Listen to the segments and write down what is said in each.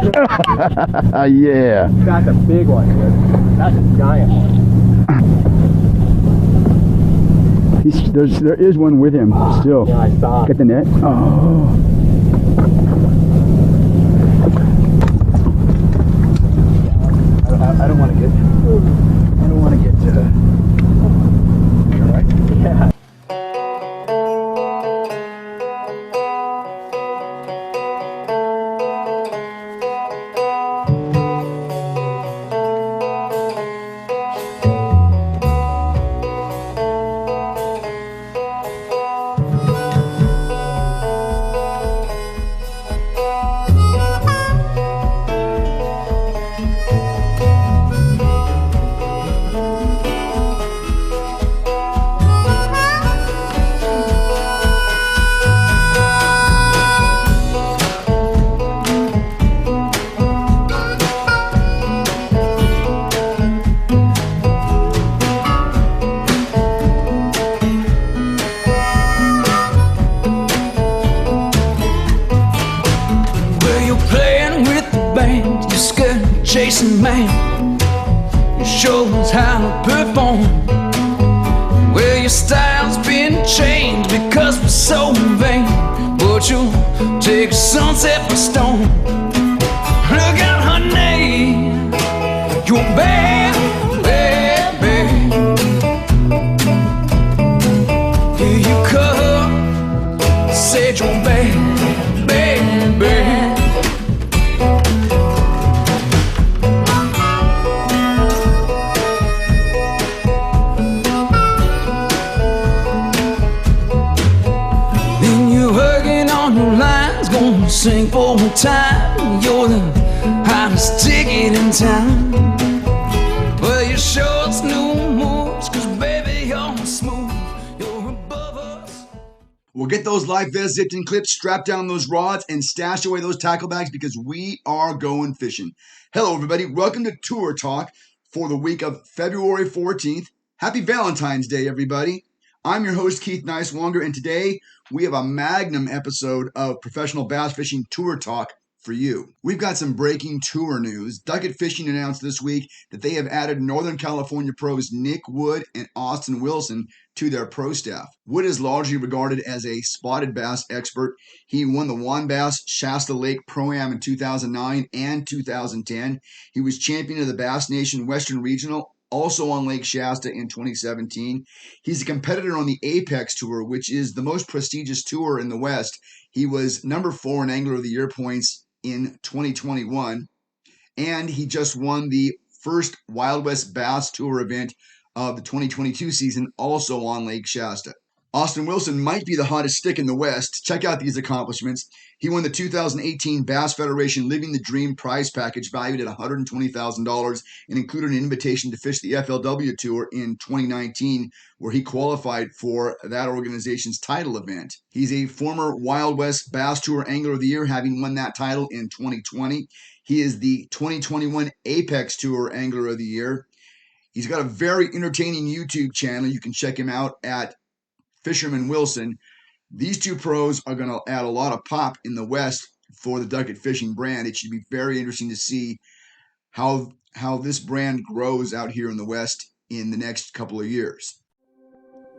Yeah. That's a big one, dude. That's a giant one. There is one with him still. Yeah, I saw. Get the net. Oh. I don't want to get. I don't want to get. All right. Yeah. Chasing man, it shows how to perform. Well, your style's been changed because we're so vain, but you'll take a sunset for stone. Look out her name, you're bad, bad, bad. Here you come, said you're bad, bad, bad. Sing for a time, you're the hottest ticket in town. Well, you show us new moves, cause baby, you're smooth, you're above us. We'll get those live visits and clips, strap down those rods, and stash away those tackle bags because we are going fishing. Hello, everybody. Welcome to Tour Talk for the week of February 14th. Happy Valentine's Day, everybody. I'm your host, Keith Nicewanger, and today we have a magnum episode of Professional Bass Fishing Tour Talk for you. We've got some breaking tour news. Duckett Fishing announced this week that they have added Northern California pros Nick Wood and Austin Wilson to their pro staff. Wood is largely regarded as a spotted bass expert. He won the WAN Bass Shasta Lake Pro-Am in 2009 and 2010. He was champion of the Bass Nation Western Regional, also on Lake Shasta in 2017. He's a competitor on the Apex Tour, which is the most prestigious tour in the West. He was number 4 in Angler of the Year points in 2021, and he just won the first Wild West Bass Tour event of the 2022 season, also on Lake Shasta. Austin Wilson might be the hottest stick in the West. Check out these accomplishments. He won the 2018 Bass Federation Living the Dream prize package valued at $120,000 and included an invitation to fish the FLW Tour in 2019, where he qualified for that organization's title event. He's a former Wild West Bass Tour Angler of the Year, having won that title in 2020. He is the 2021 Apex Tour Angler of the Year. He's got a very entertaining YouTube channel. You can check him out at Fisherman Wilson. These two pros are going to add a lot of pop in the West for the Duckett Fishing brand. It should be very interesting to see how this brand grows out here in the West in the next couple of years.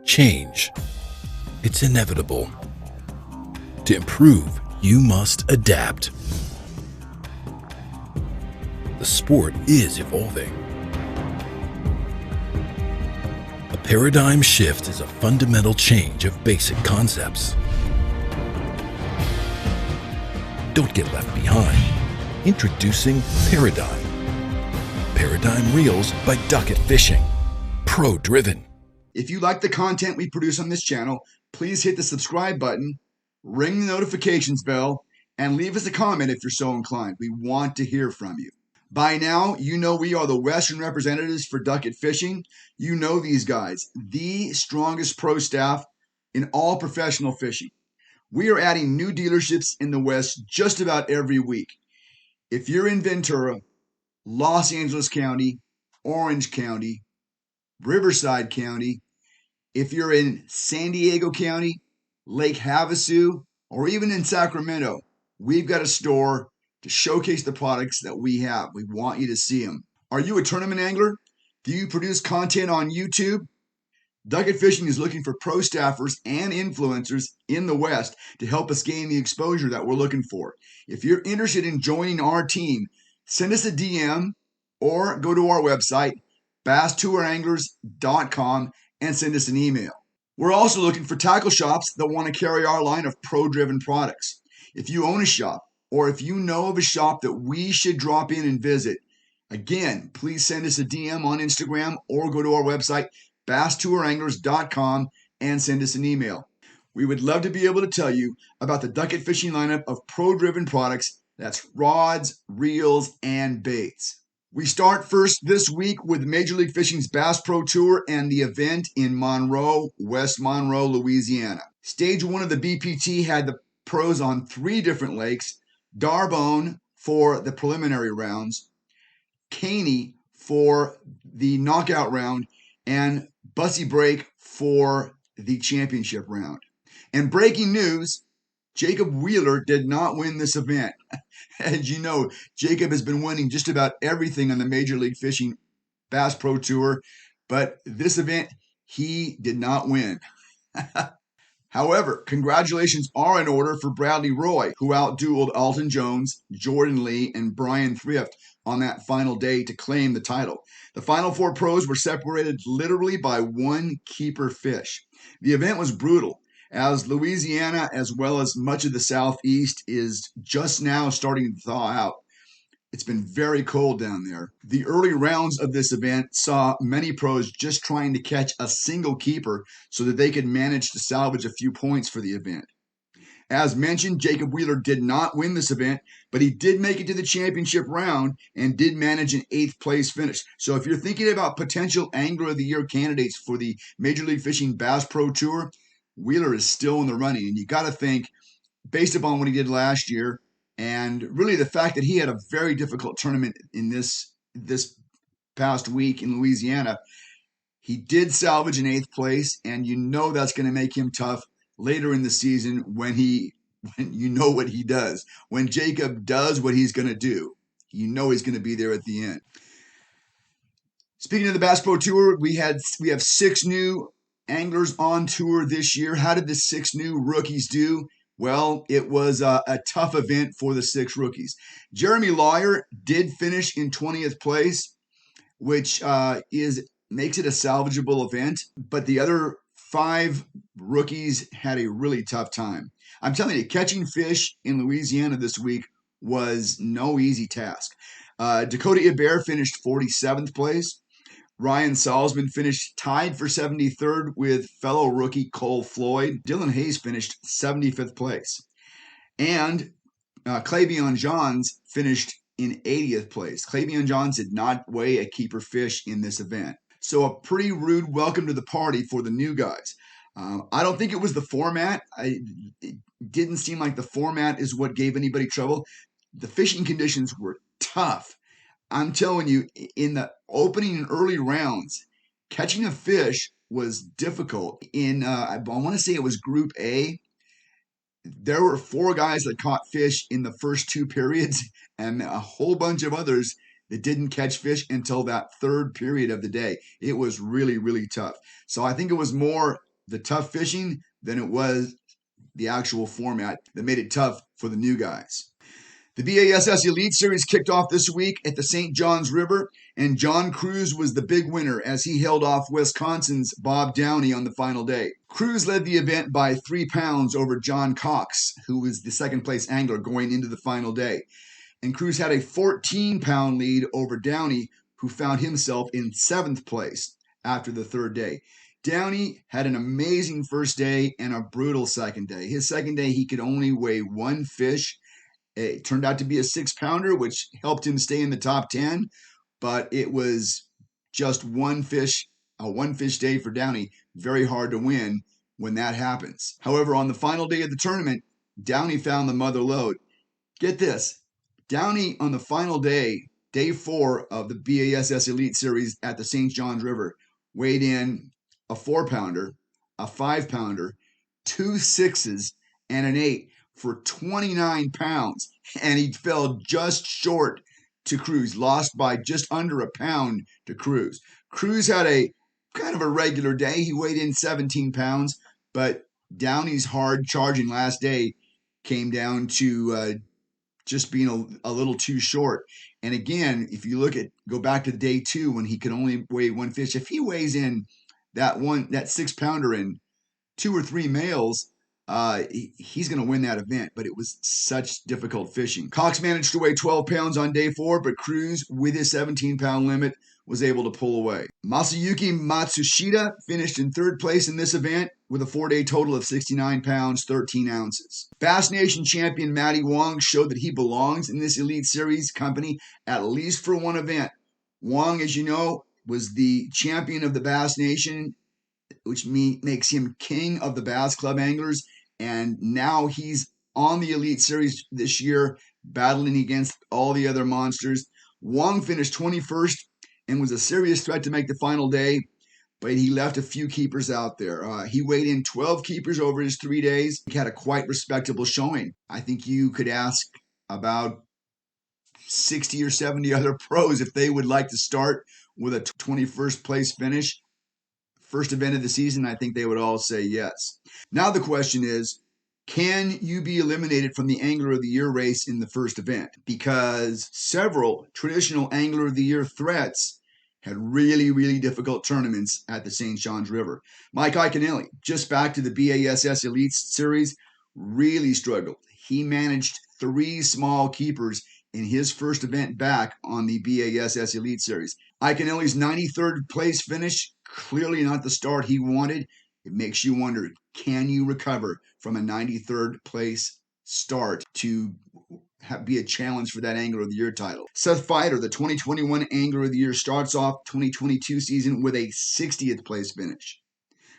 Change. It's inevitable. To improve, you must adapt. The sport is evolving. A paradigm shift is a fundamental change of basic concepts. Don't get left behind. Introducing Paradigm. Paradigm Reels by Duckett Fishing. Pro-driven. If you like the content we produce on this channel, please hit the subscribe button, ring the notifications bell, and leave us a comment if you're so inclined. We want to hear from you. By now, you know we are the Western representatives for Duckett Fishing. You know these guys, the strongest pro staff in all professional fishing. We are adding new dealerships in the West just about every week. If you're in Ventura, Los Angeles County, Orange County, Riverside County, if you're in San Diego County, Lake Havasu, or even in Sacramento, we've got a store to showcase the products that we have. We want you to see them. Are you a tournament angler? Do you produce content on YouTube? Ducket Fishing is looking for pro staffers and influencers in the West to help us gain the exposure that we're looking for. If you're interested in joining our team, send us a DM or go to our website, basstouranglers.com, and send us an email. We're also looking for tackle shops that want to carry our line of pro-driven products. If you own a shop, or if you know of a shop that we should drop in and visit, again, please send us a DM on Instagram or go to our website, basstouranglers.com, and send us an email. We would love to be able to tell you about the Ducket Fishing lineup of pro-driven products. That's rods, reels, and baits. We start first this week with Major League Fishing's Bass Pro Tour and the event in Monroe, West Monroe, Louisiana. Stage 1 of the BPT had the pros on 3 different lakes: D'Arbonne for the preliminary rounds, Caney for the knockout round, and Bussy Break for the championship round. And breaking news, Jacob Wheeler did not win this event. As you know, Jacob has been winning just about everything on the Major League Fishing Bass Pro Tour, but this event, he did not win. However, congratulations are in order for Bradley Roy, who outdueled Alton Jones, Jordan Lee, and Brian Thrift on that final day to claim the title. The final 4 pros were separated literally by 1 keeper fish. The event was brutal, as Louisiana, as well as much of the Southeast, is just now starting to thaw out. It's been very cold down there. The early rounds of this event saw many pros just trying to catch a single keeper so that they could manage to salvage a few points for the event. As mentioned, Jacob Wheeler did not win this event, but he did make it to the championship round and did manage an 8th place finish. So if you're thinking about potential Angler of the Year candidates for the Major League Fishing Bass Pro Tour, Wheeler is still in the running. And you got to think, based upon what he did last year, and really the fact that he had a very difficult tournament in this past week in Louisiana, he did salvage an 8th place, and you know that's going to make him tough later in the season when you know what he does. When Jacob does what he's going to do, you know he's going to be there at the end. Speaking of the Bass Pro Tour, we have 6 new anglers on tour this year. How did the 6 new rookies do? Well, it was a tough event for the 6 rookies. Jeremy Lawyer did finish in 20th place, which makes it a salvageable event, but the other 5 rookies had a really tough time. I'm telling you, catching fish in Louisiana this week was no easy task. Dakota Ibert finished 47th place. Ryan Salzman finished tied for 73rd with fellow rookie Cole Floyd. Dylan Hayes finished 75th place. And Clavion Johns finished in 80th place. Clavion Johns did not weigh a keeper fish in this event. So a pretty rude welcome to the party for the new guys. I don't think it was the format. It didn't seem like the format is what gave anybody trouble. The fishing conditions were tough. I'm telling you, in the opening and early rounds, catching a fish was difficult. I want to say it was Group A. There were 4 guys that caught fish in the first 2 periods, and a whole bunch of others that didn't catch fish until that 3rd period of the day. It was really, really tough. So I think it was more the tough fishing than it was the actual format that made it tough for the new guys. The BASS Elite Series kicked off this week at the St. Johns River, and John Cruz was the big winner as he held off Wisconsin's Bob Downey on the final day. Cruz led the event by 3 pounds over John Cox, who was the 2nd place angler going into the final day. And Cruz had a 14-pound lead over Downey, who found himself in 7th place after the 3rd day. Downey had an amazing first day and a brutal second day. His second day, he could only weigh 1 fish. It turned out to be a 6-pounder, which helped him stay in the top 10, but it was just 1 fish, a 1-fish day for Downey. Very hard to win when that happens. However, on the final day of the tournament, Downey found the mother lode. Get this, Downey on the final day, day 4 of the BASS Elite Series at the St. Johns River, weighed in a 4-pounder, a 5-pounder, 2 6s, and an 8 for 29 pounds. and he fell just short to Cruz, lost by just under a pound to Cruz. Cruz had a kind of a regular day. He weighed in 17 pounds, but Downey's hard charging last day came down to just being a little too short. And again, if you go back to day 2 when he could only weigh one fish, if he weighs in that 6-pounder in 2 or 3 males, he's going to win that event, but it was such difficult fishing. Cox managed to weigh 12 pounds on day 4, but Cruz, with his 17-pound limit, was able to pull away. Masayuki Matsushita finished in 3rd place in this event with a 4-day total of 69 pounds, 13 ounces. Bass Nation champion Matty Wong showed that he belongs in this Elite Series company at least for one event. Wong, as you know, was the champion of the Bass Nation, which makes him king of the Bass Club anglers, and now he's on the Elite Series this year, battling against all the other monsters. Wong finished 21st and was a serious threat to make the final day, but he left a few keepers out there. He weighed in 12 keepers over his 3 days. He had a quite respectable showing. I think you could ask about 60 or 70 other pros if they would like to start with a 21st place finish. First event of the season, I think they would all say yes. Now the question is, can you be eliminated from the Angler of the Year race in the first event? Because several traditional Angler of the Year threats had really, really difficult tournaments at the St. Johns River. Mike Iaconelli, just back to the BASS Elite Series, really struggled. He managed 3 small keepers in his first event back on the BASS Elite Series. Iaconelli's 93rd place finish, clearly not the start he wanted. It makes you wonder, can you recover from a 93rd place start to be a challenge for that Angler of the Year title? Seth Feider, the 2021 Angler of the Year, starts off 2022 season with a 60th place finish.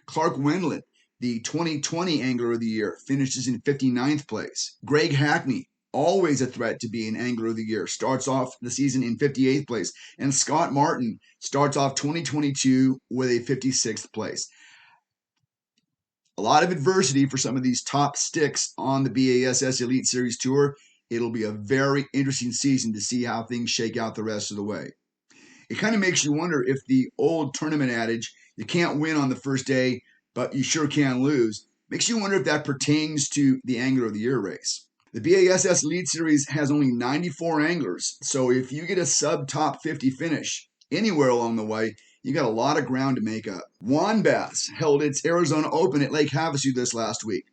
Clark Wendland, the 2020 Angler of the Year, finishes in 59th place. Greg Hackney, always a threat to be an Angler of the Year, starts off the season in 58th place. And Scott Martin starts off 2022 with a 56th place. A lot of adversity for some of these top sticks on the BASS Elite Series Tour. It'll be a very interesting season to see how things shake out the rest of the way. It kind of makes you wonder if the old tournament adage, you can't win on the first day, but you sure can lose, makes you wonder if that pertains to the Angler of the Year race. The BASS Elite Series has only 94 anglers, so if you get a sub-top 50 finish anywhere along the way, you got a lot of ground to make up. WAN Bass held its Arizona Open at Lake Havasu this last week.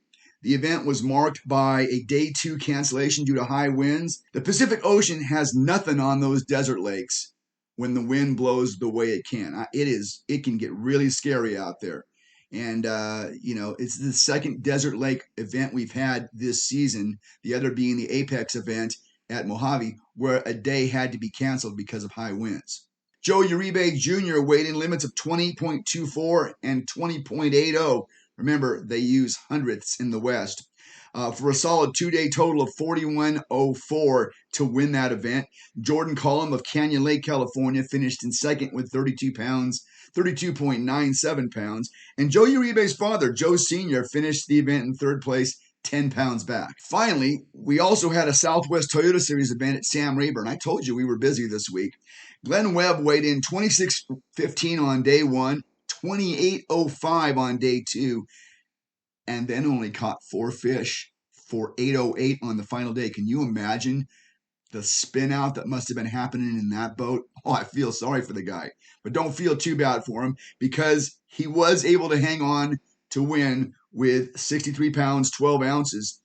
The event was marked by a day 2 cancellation due to high winds. The Pacific Ocean has nothing on those desert lakes when the wind blows the way it can. It can get really scary out there. And, it's the second desert lake event we've had this season, the other being the Apex event at Mojave, where a day had to be canceled because of high winds. Joe Uribe Jr. weighed in limits of 20.24 and 20.80. Remember, they use hundredths in the West. For a solid 2-day total of 41.04 to win that event. Jordan Cullum of Canyon Lake, California, finished in second with 32.97 pounds. And Joe Uribe's father, Joe Sr., finished the event in 3rd place, 10 pounds back. Finally, we also had a Southwest Toyota Series event at Sam Rayburn. I told you we were busy this week. Glenn Webb weighed in 26.15 on day 1, 28.05 on day 2, and then only caught 4 fish for 8.08 on the final day. Can you imagine the spin out that must have been happening in that boat? Oh, I feel sorry for the guy, but don't feel too bad for him because he was able to hang on to win with 63 pounds, 12 ounces,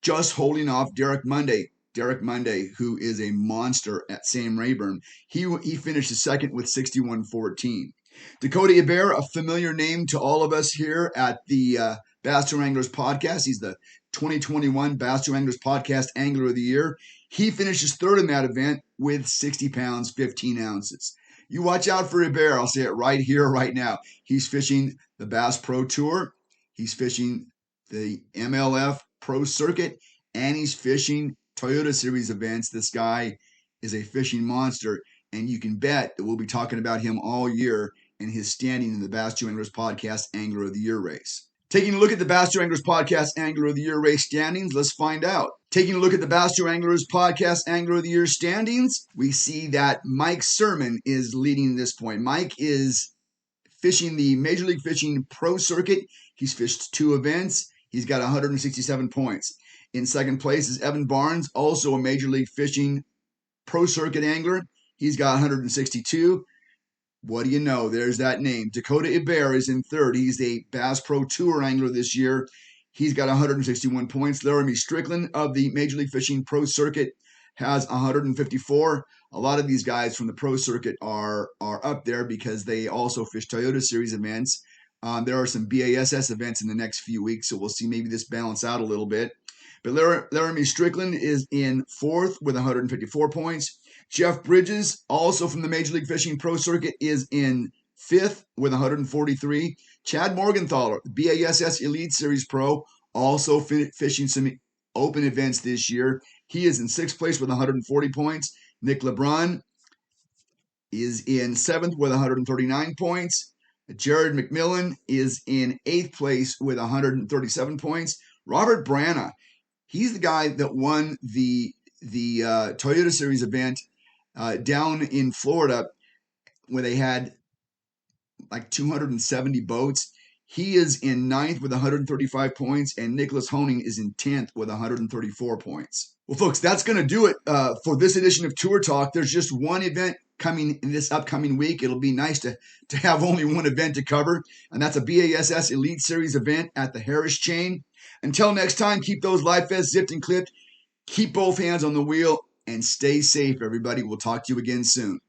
just holding off Derek Monday. Derek Monday, who is a monster at Sam Rayburn, he finished second with 61.14. Dakota Hebert, a familiar name to all of us here at the Bass Tour Anglers Podcast. He's the 2021 Bass Tour Anglers Podcast Angler of the Year. He finishes 3rd in that event with 60 pounds, 15 ounces. You watch out for Hebert. I'll say it right here, right now. He's fishing the Bass Pro Tour. He's fishing the MLF Pro Circuit, and he's fishing Toyota Series events. This guy is a fishing monster, and you can bet that we'll be talking about him all year and his standing in the Bass Tour Anglers Podcast Angler of the Year race. Taking a look at the Bass Pro Anglers Podcast Angler of the Year race standings, let's find out. Taking a look at the Bass Pro Anglers Podcast Angler of the Year standings, we see that Mike Sermon is leading this point. Mike is fishing the Major League Fishing Pro Circuit. He's fished 2 events. He's got 167 points. In second place is Evan Barnes, also a Major League Fishing Pro Circuit angler. He's got 162. What do you know? There's that name. Dakota Iber is in third. He's a Bass Pro Tour angler this year. He's got 161 points. Laramie Strickland of the Major League Fishing Pro Circuit has 154. A lot of these guys from the Pro Circuit are up there because they also fish Toyota Series events. There are some BASS events in the next few weeks, so we'll see maybe this balance out a little bit. But Laramie Strickland is in fourth with 154 points. Jeff Bridges, also from the Major League Fishing Pro Circuit, is in fifth with 143. Chad Morgenthaler, BASS Elite Series Pro, also fishing some open events this year. He is in sixth place with 140 points. Nick LeBron is in seventh with 139 points. Jared McMillan is in eighth place with 137 points. Robert Brana, he's the guy that won the Toyota Series event down in Florida where they had like 270 boats. He is in ninth with 135 points, and Nicholas Honing is in 10th with 134 points. Well, folks, that's going to do it for this edition of Tour Talk. There's just one event coming in this upcoming week. It'll be nice to have only one event to cover, and that's a BASS Elite Series event at the Harris Chain. Until next time, keep those life vests zipped and clipped, keep both hands on the wheel, and stay safe, everybody. We'll talk to you again soon.